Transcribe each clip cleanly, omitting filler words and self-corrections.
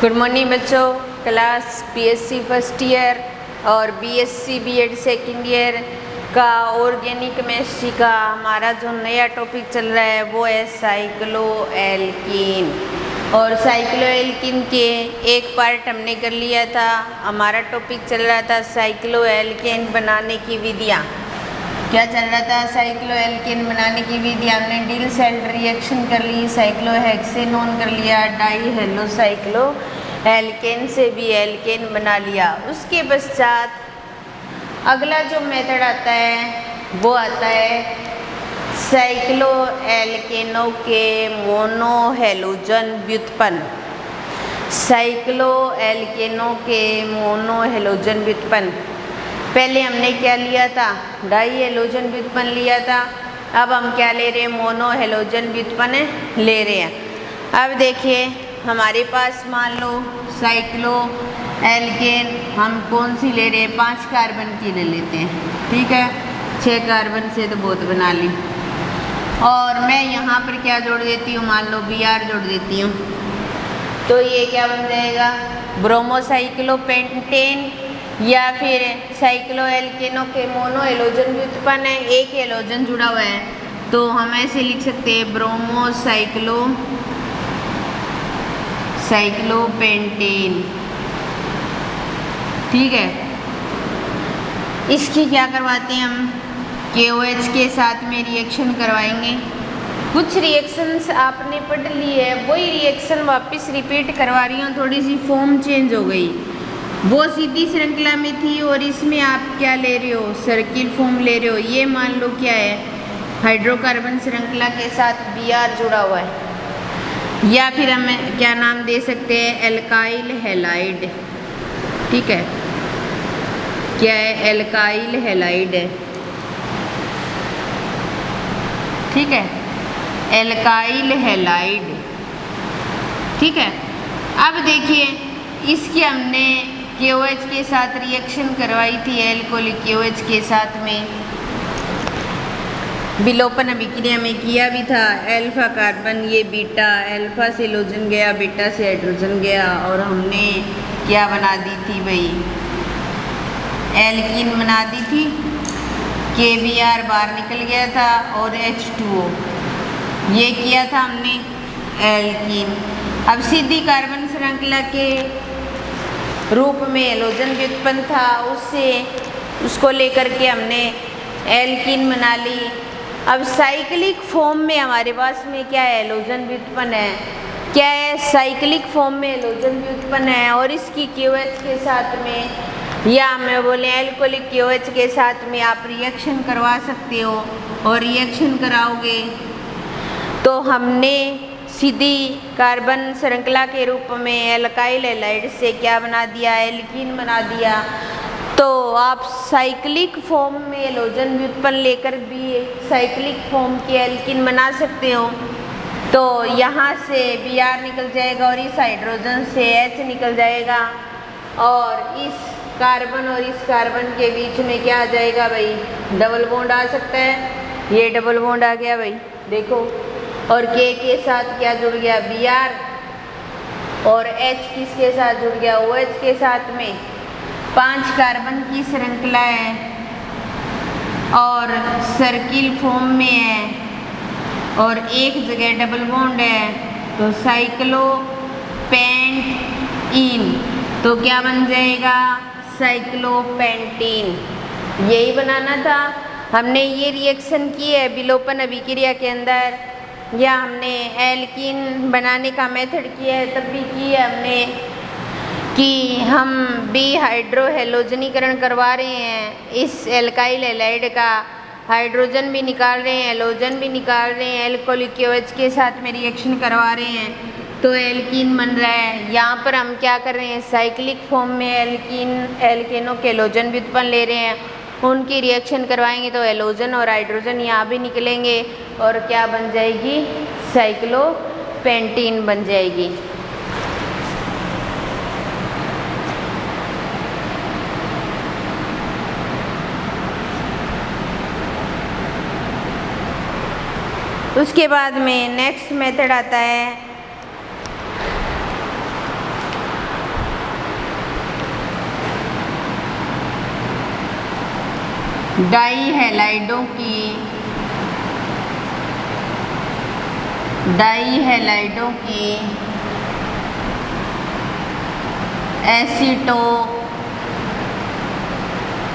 Good morning बच्चों। Class BSc first year और BSc BEd second year का organic chemistry का हमारा जो नया टॉपिक चल रहा है वो है साइक्लोएल्कीन। और साइक्लोएल्कीन के एक पार्ट हमने कर लिया था। हमारा टॉपिक चल रहा था साइक्लोएल्केन बनाने की विधियाँ। क्या चल रहा था? साइक्लोएल्केन बनाने की विधि। हमने डिल सेल रिएक्शन कर ली, साइक्लोहेक्सेनोन कर लिया, डाई हेलो साइक्लोएल्केन से भी एल्केन बना लिया। उसके पश्चात अगला जो मेथड आता है वो आता है साइक्लोएल्केनों के मोनोहेलोजन व्युत्पन्न। साइक्लोएल्केनों के मोनोहेलोजन व्युत्पन्न। पहले हमने क्या लिया था? डाई हेलोजन व्युत्पन्न लिया था। अब हम क्या ले रहे हैं? मोनो हेलोजन व्युत्पन्न ले रहे हैं। अब देखिए हमारे पास मान लो साइक्लोएल्केन हम कौन सी ले रहे हैं? 5 कार्बन की ले लेते हैं, ठीक है। 6 कार्बन से तो बहुत बना ली। और मैं यहाँ पर क्या जोड़ देती हूँ? मान लो Br जोड़ देती हूँ, तो ये क्या बन जाएगा? ब्रोमोसाइक्लोपेंटेन या फिर साइक्लोएल्केनों के मोनो हेलोजन व्युत्पन्न है। एक हेलोजन जुड़ा हुआ है तो हम ऐसे लिख सकते हैं साइक्लोपेंटेन, ठीक है। इसकी क्या करवाते हैं हम? KOH के साथ में रिएक्शन करवाएंगे। कुछ रिएक्शंस आपने पढ़ ली है, वही रिएक्शन वापस रिपीट करवा रही हूँ। थोड़ी सी फॉर्म चेंज हो गई। वो सीधी श्रृंखला में थी और इसमें आप क्या ले रहे हो? सर्किल फॉर्म ले रहे हो। ये मान लो क्या है? हाइड्रोकार्बन श्रृंखला के साथ Br जुड़ा हुआ है, या फिर हम क्या नाम दे सकते हैं? एल्काइल हैलाइड, ठीक है। क्या है? एल्काइल हैलाइड है, ठीक है। एल्काइल हैलाइड, ठीक है। अब देखिए इसकी हमने KOH के साथ रिएक्शन करवाई थी, एल्कोहलिक KOH के साथ में विलोपन अभिक्रिया में किया भी था। अल्फा कार्बन ये बीटा, अल्फा से हेलोजन गया, बीटा से हाइड्रोजन गया, और हमने क्या बना दी थी भाई? एल्कीन बना दी थी। KBr बाहर निकल गया था और H2O, ये किया था हमने एल्कीन। अब सीधी कार्बन श्रृंखला के रूप में हेलोजन व्युत्पन्न था, उसको लेकर के हमने एल्कीन बना ली। अब साइक्लिक फॉर्म में हमारे पास में क्या है? हेलोजन व्युत्पन्न है। क्या है? साइक्लिक फॉर्म में हेलोजन व्युत्पन्न है। और इसकी KOH के साथ में या मैं बोले एल्कोहलिक KOH के साथ में आप रिएक्शन करवा सकते हो। और रिएक्शन कराओगे तो हमने सीधी कार्बन श्रृंखला के रूप में एल्काइल हैलाइड से क्या बना दिया? एल्कीन बना दिया। तो आप साइक्लिक फॉर्म में हेलोजन व्युत्पन्न लेकर भी साइक्लिक फॉर्म की एल्कीन बना सकते हो। तो यहाँ से Br निकल जाएगा और इस हाइड्रोजन से H निकल जाएगा, और इस कार्बन और इस कार्बन के बीच में क्या आ जाएगा भाई? डबल बॉन्ड आ सकता है। ये डबल बॉन्ड आ गया भाई, देखो। और K के साथ क्या जुड़ गया? Br। और H किसके साथ जुड़ गया? OH के साथ में। 5 कार्बन की श्रृंखला है और सर्किल फॉर्म में है और एक जगह डबल बॉन्ड है, तो साइक्लोपेंटीन। तो क्या बन जाएगा? साइक्लोपेंटीन। यही बनाना था। हमने ये रिएक्शन की है विलोपन अभिक्रिया के अंदर, या हमने एल्कीन बनाने का मेथड किया है तब भी की है हमने कि हम डिहाइड्रोहेलोजनीकरण करवा रहे हैं। इस एल्काइल हैलाइड का हाइड्रोजन भी निकाल रहे हैं, हेलोजन भी निकाल रहे हैं, एल्कोहलिक KOH के साथ में रिएक्शन करवा रहे हैं, तो एल्कीन बन रहा है। यहाँ पर हम क्या कर रहे हैं? साइक्लिक फॉर्म में एल्केनों के हेलोजन व्युत्पन्न ले रहे हैं, उनकी रिएक्शन करवाएंगे तो हेलोजन और हाइड्रोजन यहाँ भी निकलेंगे और क्या बन जाएगी? साइक्लोपेंटीन बन जाएगी। उसके बाद में नेक्स्ट मेथड आता है डाई हैलाइडों की एसीटो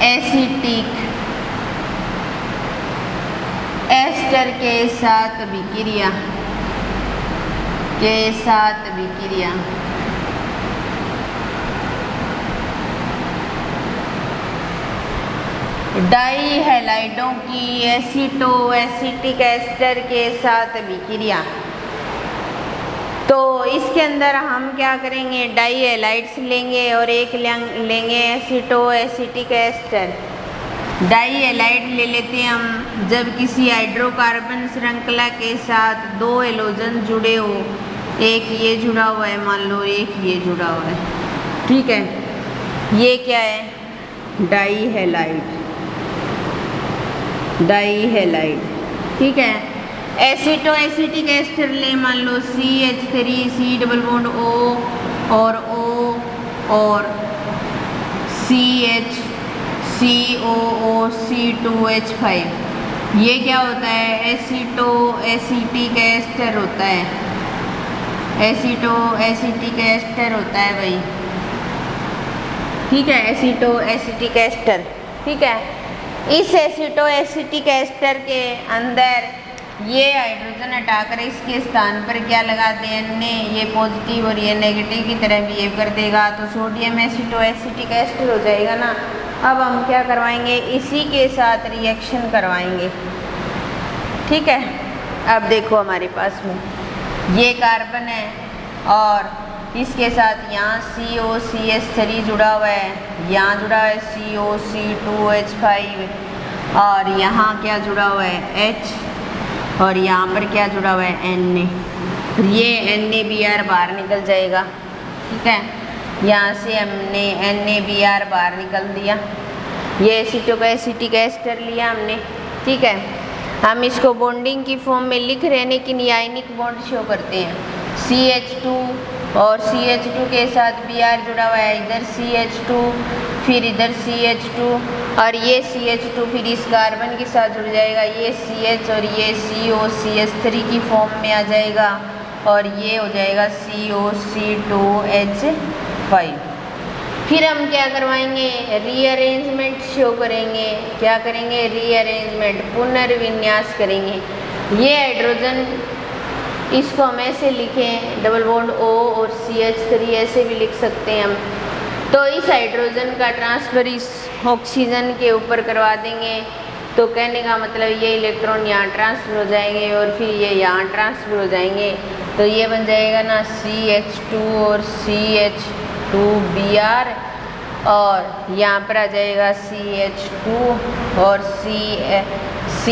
एसिटिक एस्टर के साथ विक्रिया डाई हैलाइडों की एसीटो एसिटिक एस्टर के साथ विक्रिया। तो इसके अंदर हम क्या करेंगे, डाई हैलाइड्स लेंगे और एक लेंगे aceto acetic ester. Di halide ले लेते हैं हम जब किसी हाइड्रोकार्बन श्रृंखला के साथ दो हेलोजन जुड़े हो, एक ये जुड़ा हुआ है मान लो, एक ये जुड़ा हुआ है, ठीक है। ये क्या है, डाई हैलाइड, ठीक है। एसीटो एसिटिक एस्टर ले मान लो CH3 C double bond O और O और CH COO C2H5। ये क्या होता है, एसीटो एसिटिक एस्टर होता है, एसीटो एसिटिक एस्टर होता है भाई, ठीक है। एसीटो एसिटिक एस्टर, ठीक है। इस एसीटो एसिटिक एस्टर के अंदर ये हाइड्रोजन हटाकर इसके स्थान पर क्या लगाते हैं, ने ये पॉजिटिव और ये नेगेटिव की तरह बिहेव कर देगा, तो सोडियम एसीटो एसिटिक एस्टर हो जाएगा ना। अब हम क्या करवाएंगे, इसी के साथ रिएक्शन करवाएंगे, ठीक है। अब देखो हमारे पास में ये कार्बन है और इसके साथ यहाँ COCH3 जुड़ा हुआ है, यहाँ जुड़ा है COC2H5 और यहाँ क्या जुड़ा हुआ है H और यहाँ पर क्या जुड़ा हुआ है Na। ये NaBr बाहर निकल जाएगा, ठीक है। यहाँ से हमने NaBr बाहर निकल दिया, ये एसीटो का एसिटिक एस्टर लिया हमने, ठीक है। हम इसको बॉन्डिंग की फॉर्म में लिख रहे हैं लेकिन ये आयनिक बॉन्ड शो करते हैं। CH2 और CH2 के साथ Br जुड़ा हुआ है, इधर CH2 फिर इधर CH2 और ये CH2 फिर इस कार्बन के साथ जुड़ जाएगा, ये CH और ये COCH3 की फॉर्म में आ जाएगा और ये हो जाएगा COC2H5। फिर हम क्या करवाएंगे, रीअरेंजमेंट शो करेंगे। क्या करेंगे, रीअरेंजमेंट, पुनर्विन्यास करेंगे। ये हाइड्रोजन इसको हम ऐसे लिखें, डबल बॉन्ड O और CH3 ऐसे भी लिख सकते हैं हम। तो इस हाइड्रोजन का ट्रांसफ़र इस ऑक्सीजन के ऊपर करवा देंगे, तो कहने का मतलब ये इलेक्ट्रॉन यहाँ ट्रांसफ़र हो जाएंगे और फिर ये यहाँ ट्रांसफ़र हो जाएंगे, तो ये बन जाएगा ना CH2 और CH2Br और यहाँ पर आ जाएगा CH2 और C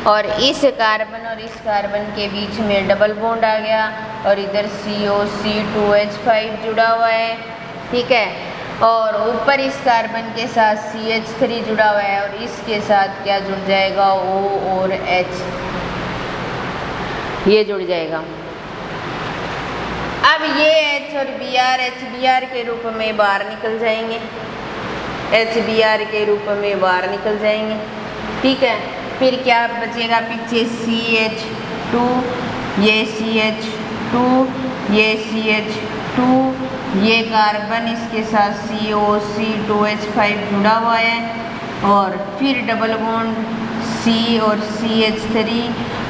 और इस कार्बन और इस कार्बन के बीच में डबल बॉन्ड आ गया और इधर COC2H5 जुड़ा हुआ है, ठीक है। और ऊपर इस कार्बन के साथ CH3 जुड़ा हुआ है और इसके साथ क्या जुड़ जाएगा, O और H, ये जुड़ जाएगा। अब ये H और Br HBr के रूप में बाहर निकल जाएंगे, HBr के रूप में बाहर निकल जाएंगे, ठीक है। फिर क्या बचेगा पीछे, CH2, ये CH2, ये CH2, ये कार्बन इसके साथ COC2H5 जुड़ा हुआ है और फिर डबल बॉन्ड C और CH3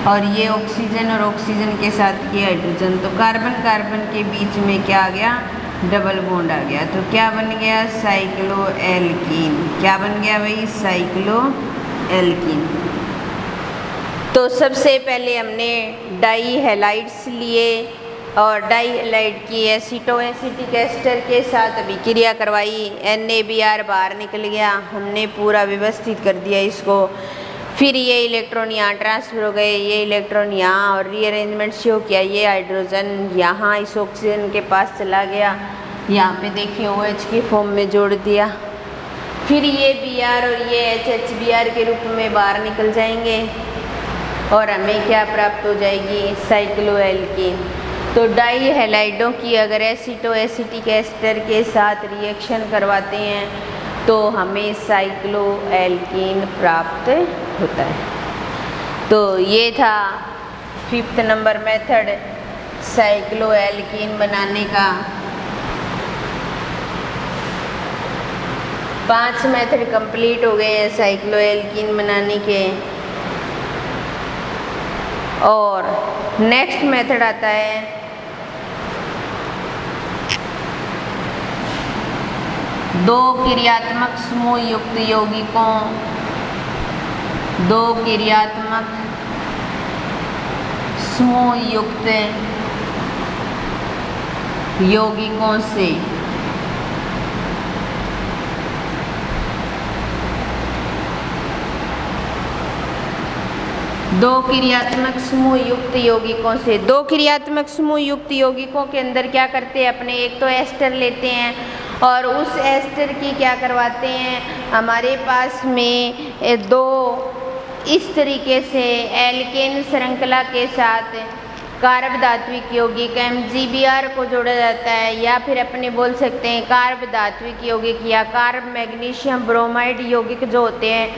और ये ऑक्सीजन और ऑक्सीजन के साथ ये हाइड्रोजन, तो कार्बन कार्बन के बीच में क्या आ गया, डबल बॉन्ड आ गया। तो क्या बन गया, साइक्लोएल्कीन। क्या बन गया भाई, साइक्लोएल्कीन। तो सबसे पहले हमने डाई हैलाइड्स लिए और डाई हैलाइड की एसीटो एसिटिक एस्टर के साथ अभिक्रिया करवाई, NaBr बाहर निकल गया, हमने पूरा व्यवस्थित कर दिया इसको। फिर ये इलेक्ट्रॉन यहाँ ट्रांसफर हो गए, ये इलेक्ट्रॉन यहाँ और रीअरेंजमेंट शो किया, ये हाइड्रोजन यहाँ इस ऑक्सीजन के पास चला गया, यहाँ पे देखिए OH की फॉर्म में जोड़ दिया। फिर ये Br और ये HBr के रूप में बाहर निकल जाएंगे और हमें क्या प्राप्त हो जाएगी, साइक्लोएल्कीन। तो डाई हैलाइडों की अगर एसीटो एसिटिक एस्टर के साथ रिएक्शन करवाते हैं तो हमें साइक्लो एल्कीन प्राप्त होता है। तो ये था 5th number method cyclo alkene बनाने का। 5 मेथड कंप्लीट हो गए हैं साइक्लो एल्कीन बनाने के। और नेक्स्ट मेथड आता है दो क्रियात्मक समूह युक्त यौगिकों, दो क्रियात्मक समूह युक्त यौगिकों से दो क्रियात्मक समूह युक्त यौगिकों से। दो क्रियात्मक समूह युक्त यौगिकों के अंदर क्या करते हैं अपने, एक तो एस्टर लेते हैं और उस एस्टर की क्या करवाते हैं, हमारे पास में दो इस तरीके से एल्केन श्रृंखला के साथ कार्ब धात्विक यौगिक MgBr को जोड़ा जाता है, या फिर अपने बोल सकते हैं कार्ब धात्विक यौगिक या कार्ब मैग्नीशियम ब्रोमाइड यौगिक जो होते हैं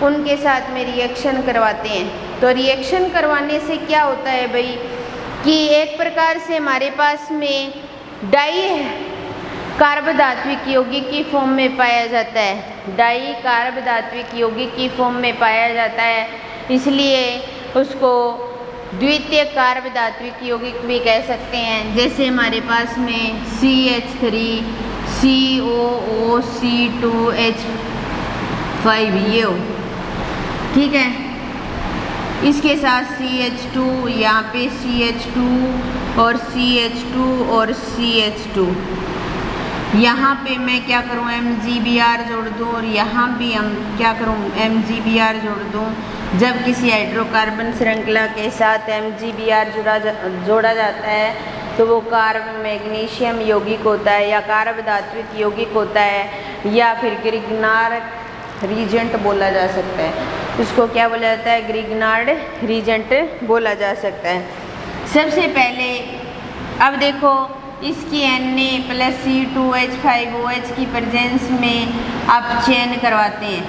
उनके साथ में रिएक्शन करवाते हैं। तो रिएक्शन करवाने से क्या होता है भाई कि एक प्रकार से हमारे पास में डाई कार्ब धात्विक यौगिक की फॉर्म में पाया जाता है, डाई कार्ब धात्विक यौगिक की फॉर्म में पाया जाता है, इसलिए उसको द्वितीय कार्ब धात्विक यौगिक भी कह सकते हैं। जैसे हमारे पास में CH3 COOC2H5 ये हो, ठीक है। इसके साथ CH2, यहाँ पे CH2 और CH2 और CH2, यहाँ पे मैं क्या करूँ MgBr जोड़ दूँ और यहाँ भी हम क्या करूँ MgBr जोड़ दूँ। जब किसी हाइड्रोकार्बन श्रृंखला के साथ MgBr जोड़ा जाता है तो वो कार्ब मैग्नीशियम यौगिक होता है या कार्ब धात्विक यौगिक होता है, या फिर ग्रिग्नार्ड रीजेंट बोला जा सकता है। उसको क्या बोला जाता है, ग्रिग्नार्ड रीजेंट बोला जा सकता है। सबसे पहले अब देखो इसकी Na+C2H5OH की प्रेजेंस में आप चयन करवाते हैं,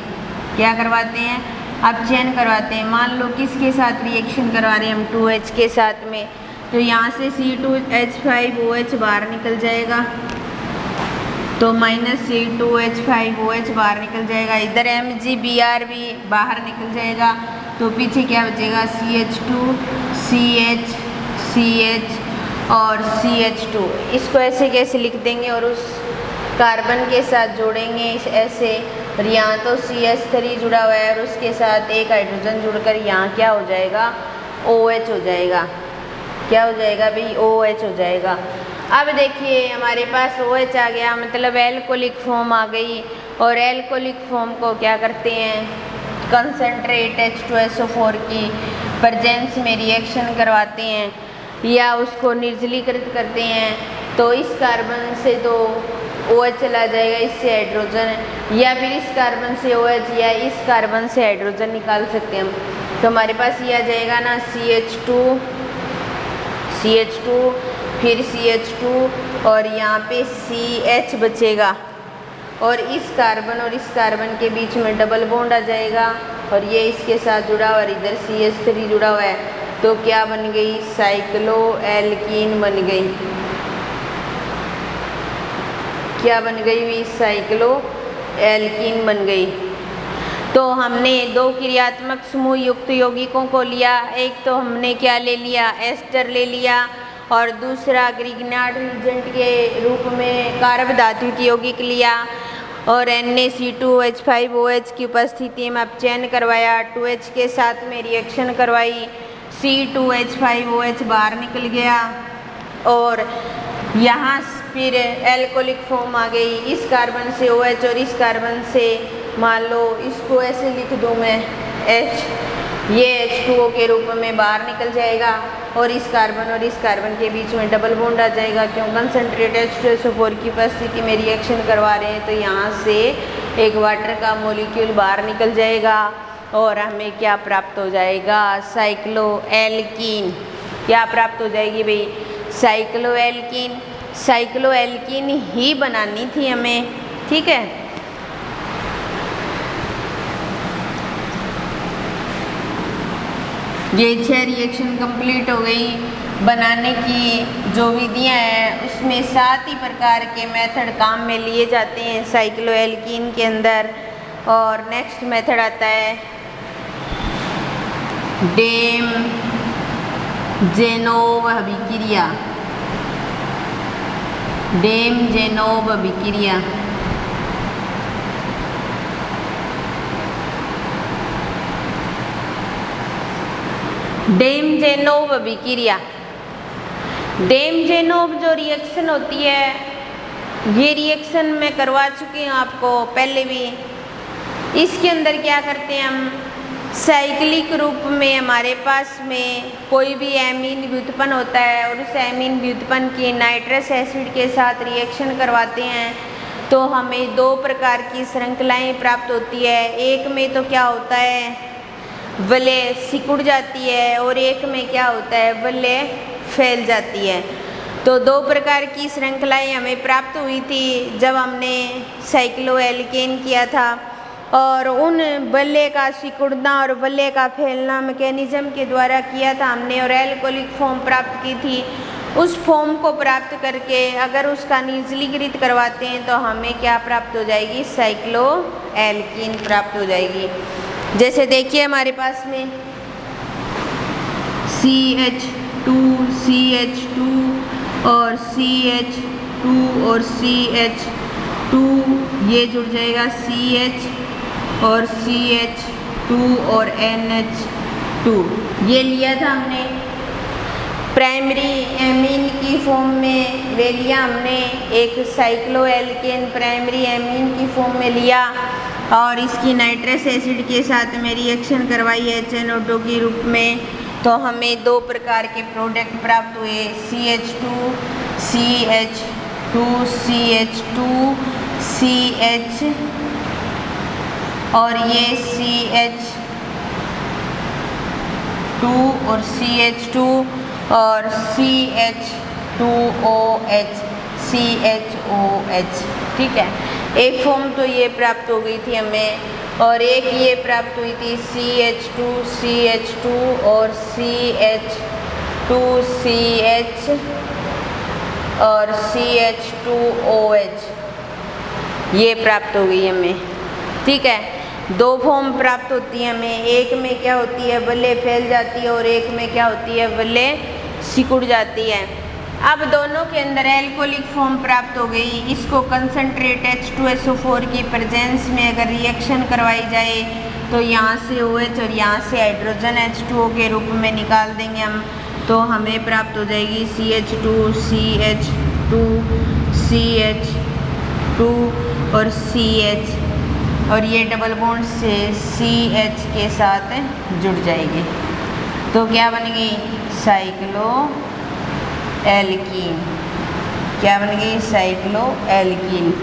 क्या करवाते हैं, आप चयन करवाते हैं। मान लो किसके साथ रिएक्शन करवा रहे हैं हम 2H के साथ में, तो यहाँ से C2H5OH बाहर निकल जाएगा, तो -C2H5OH बाहर निकल जाएगा। इधर MgBr भी बाहर निकल जाएगा, तो पीछे क्या बचेगा CH2 CH CH और CH2। इसको ऐसे कैसे लिख देंगे और उस कार्बन के साथ जोड़ेंगे ऐसे, और यहाँ तो CH3 जुड़ा हुआ है और उसके साथ एक हाइड्रोजन जुड़कर यहाँ क्या हो जाएगा OH हो जाएगा। क्या हो जाएगा भाई, OH हो जाएगा। अब देखिए हमारे पास OH आ गया, मतलब एल्कोहलिक फॉर्म आ गई, और एल्कोहलिक फॉर्म को क्या करते हैं कंसनट्रेट H2SO4 की प्रेजेंस में रिएक्शन करवाते हैं या उसको निर्जलीकृत करते हैं। तो इस कार्बन से तो OH चला जाएगा, इससे हाइड्रोजन, या फिर इस कार्बन से OH या इस कार्बन से हाइड्रोजन निकाल सकते हैं हम। तो हमारे पास ये आ जाएगा ना CH2 फिर CH2 और यहाँ पे CH बचेगा, और इस कार्बन के बीच में डबल बॉन्ड आ जाएगा और ये इसके साथ जुड़ा हुआ और इधर CH3 जुड़ा हुआ है, तो क्या बन गई साइक्लो एल्कीन बन गई। क्या बन गई हुई साइक्लो एल्कीन बन गई। तो हमने दो क्रियात्मक समूह युक्त यौगिकों को लिया, एक तो हमने क्या ले लिया एस्टर ले लिया, और दूसरा ग्रिग्नार्ड रीजेंट के रूप में कार्ब धात्विक यौगिक लिया, और Na(C2H5OH की उपस्थिति में अपचयन करवाया, 2H के साथ में रिएक्शन करवाई, C2H5OH बाहर निकल गया, और यहाँ फिर एल्कोहलिक फॉर्म आ गई। इस कार्बन से OH और इस कार्बन से मान लो इसको ऐसे लिख दूँ मैं H, ये H2O के रूप में बाहर निकल जाएगा, और इस कार्बन के बीच में डबल बॉन्ड आ जाएगा। क्यों कंसनट्रेट H2SO4 की उपस्थिति में रिएक्शन करवा रहे हैं, तो यहाँ से एक वाटर का मॉलिक्यूल बाहर निकल जाएगा और हमें क्या प्राप्त हो जाएगा साइक्लो एल्कीन। क्या प्राप्त हो जाएगी भाई साइक्लो एल्कीन। साइक्लो एल्कीन ही बनानी थी हमें, ठीक है। ये 6 रिएक्शन कंप्लीट हो गई। बनाने की जो विधियां हैं उसमें 7 ही प्रकार के मेथड काम में लिए जाते हैं साइक्लोएल्कीन के अंदर। और नेक्स्ट मेथड आता है डेम जेनोव अभिक्रिया। डेम जेनोव अभिक्रिया डेम जेनोव अभिक्रिया। डेम जेनोव जो रिएक्शन होती है, ये रिएक्शन मैं करवा चुकी हूँ आपको पहले भी। इसके अंदर क्या करते हैं हम, साइक्लिक रूप में हमारे पास में कोई भी एमीन व्युत्पन्न होता है और उस एमीन व्युत्पन्न की नाइट्रस एसिड के साथ रिएक्शन करवाते हैं तो हमें 2 प्रकार की श्रृंखलाएं प्राप्त होती है। एक में तो क्या होता है, वलय सिकुड़ जाती है और एक में क्या होता है, वलय फैल जाती है। तो 2 प्रकार की श्रृंखलाएं हमें प्राप्त हुई थी जब हमने साइक्लोएल्केन किया था। और उन वलय का सिकुड़ना और वलय का फैलना मैकेनिज्म के द्वारा किया था हमने और एल्कोहलिक फॉर्म प्राप्त की थी। उस फॉर्म को प्राप्त करके अगर उसका निर्जलीकृत करवाते हैं तो हमें क्या प्राप्त हो जाएगी, साइक्लोएल्कीन प्राप्त हो जाएगी। जैसे देखिए हमारे पास में CH2 CH2 और CH2 और CH2 ये जुड़ जाएगा CH और CH2 और NH2। ये लिया था हमने प्राइमरी एमीन की फॉर्म में, ले लिया हमने एक साइक्लोएल्केन प्राइमरी एमीन की फॉर्म में लिया और इसकी नाइट्रस एसिड के साथ में रिएक्शन करवाई HNO2 के रूप में। तो हमें 2 प्रकार के प्रोडक्ट प्राप्त हुए, CH2 CH2 CH2 CH और ये CH2 और CH2 और CH2OH CHOH। ठीक है, एक फॉर्म तो ये प्राप्त हो गई थी हमें और एक ये प्राप्त हुई थी CH2 CH2 और CH2 CH और CH2OH ये प्राप्त हो गई हमें। ठीक है, 2 फॉर्म प्राप्त होती है हमें, एक में क्या होती है, वलय फैल जाती है और एक में क्या होती है, वलय सिकुड़ जाती है। अब दोनों के अंदर एल्कोहलिक फॉर्म प्राप्त हो गई। इसको कंसनट्रेट H2SO4 की प्रेजेंस में अगर रिएक्शन करवाई जाए तो यहाँ से OH और यहाँ से हाइड्रोजन H2O के रूप में निकाल देंगे हम, तो हमें प्राप्त हो जाएगी CH2 CH2 CH2 और CH और ये डबल बॉन्ड से CH के साथ जुड़ जाएगी। तो क्या बन गई, साइक्लोएल्कीन। क्या बन गई, साइक्लोएल्कीन।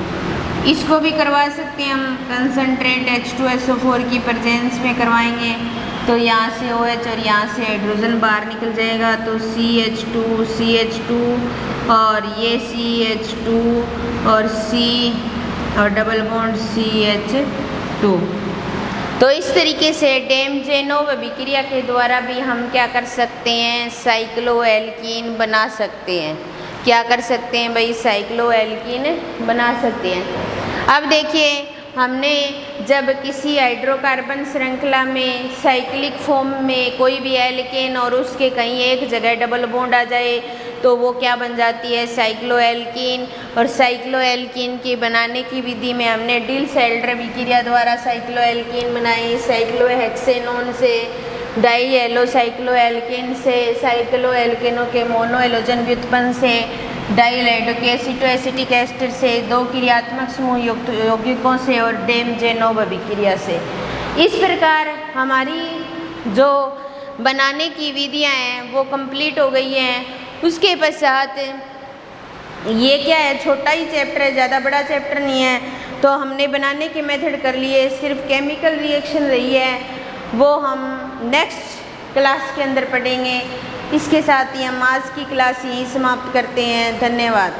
इसको भी करवा सकते हैं हम, कंसनट्रेट H2SO4 की प्रेजेंस में करवाएंगे तो यहाँ से OH और यहाँ से हाइड्रोजन बाहर निकल जाएगा तो CH2 CH2 और ये CH2 और C और डबल बॉन्ड CH2। तो इस तरीके से डेम जेनोव अभिक्रिया के द्वारा भी हम क्या कर सकते हैं, साइक्लोएल्कीन बना सकते हैं। क्या कर सकते हैं भाई, साइक्लोएल्कीन बना सकते हैं। अब देखिए, हमने जब किसी हाइड्रोकार्बन श्रृंखला में साइक्लिक फॉर्म में कोई भी एल्केन और उसके कहीं एक जगह डबल बॉन्ड आ जाए तो वो क्या बन जाती है, साइक्लोएल्कीन। और साइक्लोएल्कीन की बनाने की विधि में हमने डिल्स-एल्डर अभिक्रिया द्वारा साइक्लोएल्कीन बनाई। साइक्लोहेक्सेनोन से डाई एलो साइक्लोएल्केन से, साइक्लोएल्केनों के मोनो एलोजन व्युत्पन्न से, डाइलाइडो के एसिटोएसिटिक एस्टर से, 2 क्रियात्मक समूह यौगिकों से और डेम जेनोव अभिक्रिया से। इस प्रकार हमारी जो बनाने की विधियां हैं वो कंप्लीट हो गई हैं। उसके पश्चात ये क्या है, छोटा ही चैप्टर है, ज़्यादा बड़ा चैप्टर नहीं है। तो हमने बनाने के मेथड कर लिए, सिर्फ केमिकल रिएक्शन रही है, वो हम नेक्स्ट क्लास के अंदर पढ़ेंगे। इसके साथ ही हम आज की क्लास यहीं समाप्त करते हैं। धन्यवाद।